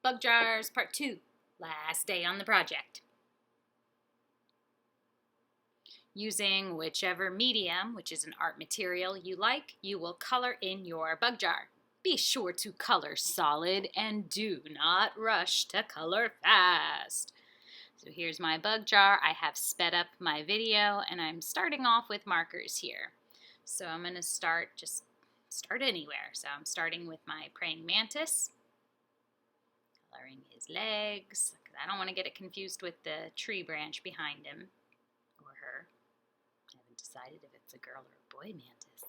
Bug jars, part 2. Last day on the project. Using whichever medium, which is an art material you like, you will color in your bug jar. Be sure to color solid and do not rush to color fast. So here's my bug jar. I have sped up my video and I'm starting off with markers here. So I'm going to start anywhere. So I'm starting with my praying mantis. Coloring his legs, because I don't want to get it confused with the tree branch behind him, or her. I haven't decided if it's a girl or a boy mantis.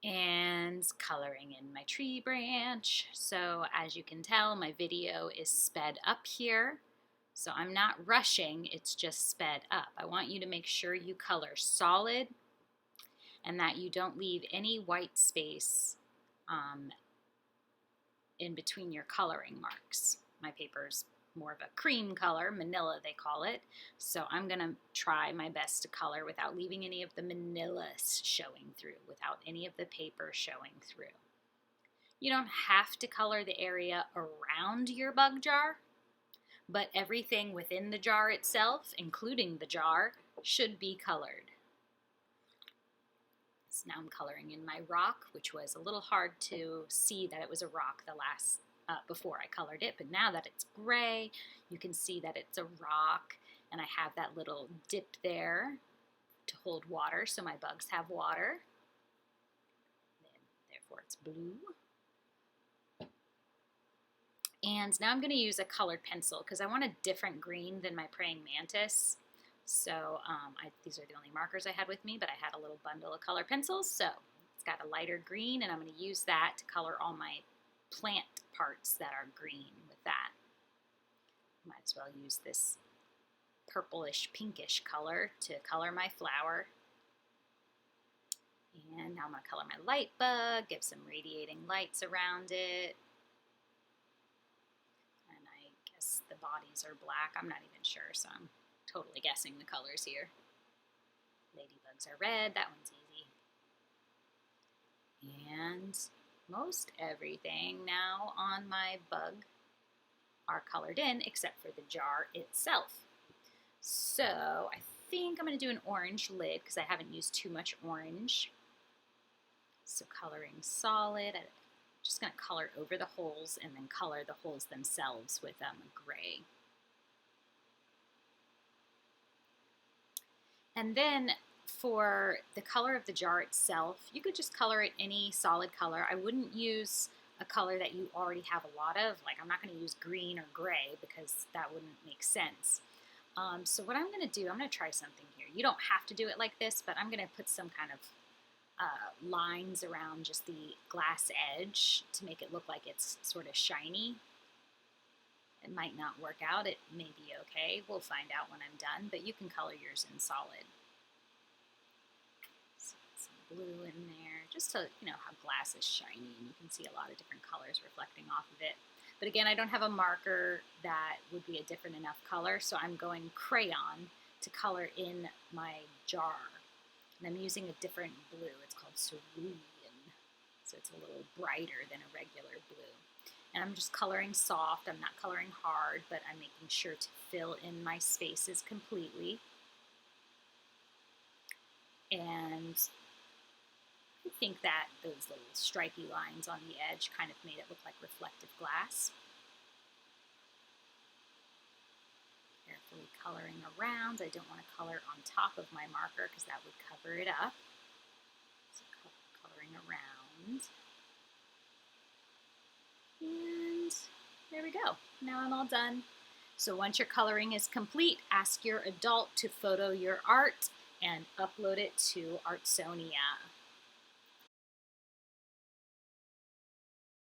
And coloring in my tree branch. So as you can tell, my video is sped up here. So I'm not rushing, it's just sped up. I want you to make sure you color solid and that you don't leave any white space in between your coloring marks. My paper's more of a cream color, manila they call it, so I'm gonna try my best to color without leaving any of the manila showing through, without any of the paper showing through. You don't have to color the area around your bug jar, but everything within the jar itself, including the jar, should be colored. So now I'm coloring in my rock, which was a little hard to see that it was a rock before I colored it, but now that it's gray, you can see that it's a rock, and I have that little dip there to hold water, so my bugs have water, and therefore it's blue. And now I'm going to use a colored pencil because I want a different green than my praying mantis. So these are the only markers I had with me, but I had a little bundle of color pencils. So it's got a lighter green, and I'm going to use that to color all my plant parts that are green with that. Might as well use this purplish pinkish color to color my flower. And now I'm going to color my light bug, give some radiating lights around it. And I guess the bodies are black. I'm not even sure, so I'm totally guessing the colors here. Ladybugs are red, that one's easy. And most everything now on my bug are colored in except for the jar itself. So I think I'm going to do an orange lid because I haven't used too much orange. So coloring solid, I'm just going to color over the holes and then color the holes themselves with gray. And then for the color of the jar itself, you could just color it any solid color. I wouldn't use a color that you already have a lot of. Like, I'm not going to use green or gray because that wouldn't make sense. So what I'm going to do, I'm going to try something here. You don't have to do it like this, but I'm going to put some kind of lines around just the glass edge to make it look like it's sort of shiny. It might not work out. It may be okay. We'll find out when I'm done, but you can color yours in solid. So some blue in there, just so you know how glass is shiny and you can see a lot of different colors reflecting off of it. But again, I don't have a marker that would be a different enough color, so I'm going crayon to color in my jar. And I'm using a different blue. It's called cerulean, so it's a little brighter than a regular blue. And I'm just coloring soft, I'm not coloring hard, but I'm making sure to fill in my spaces completely. And I think that those little stripy lines on the edge kind of made it look like reflective glass. Carefully coloring around. I don't want to color on top of my marker because that would cover it up. So coloring around. And there we go. Now I'm all done. So once your coloring is complete, ask your adult to photo your art and upload it to Artsonia.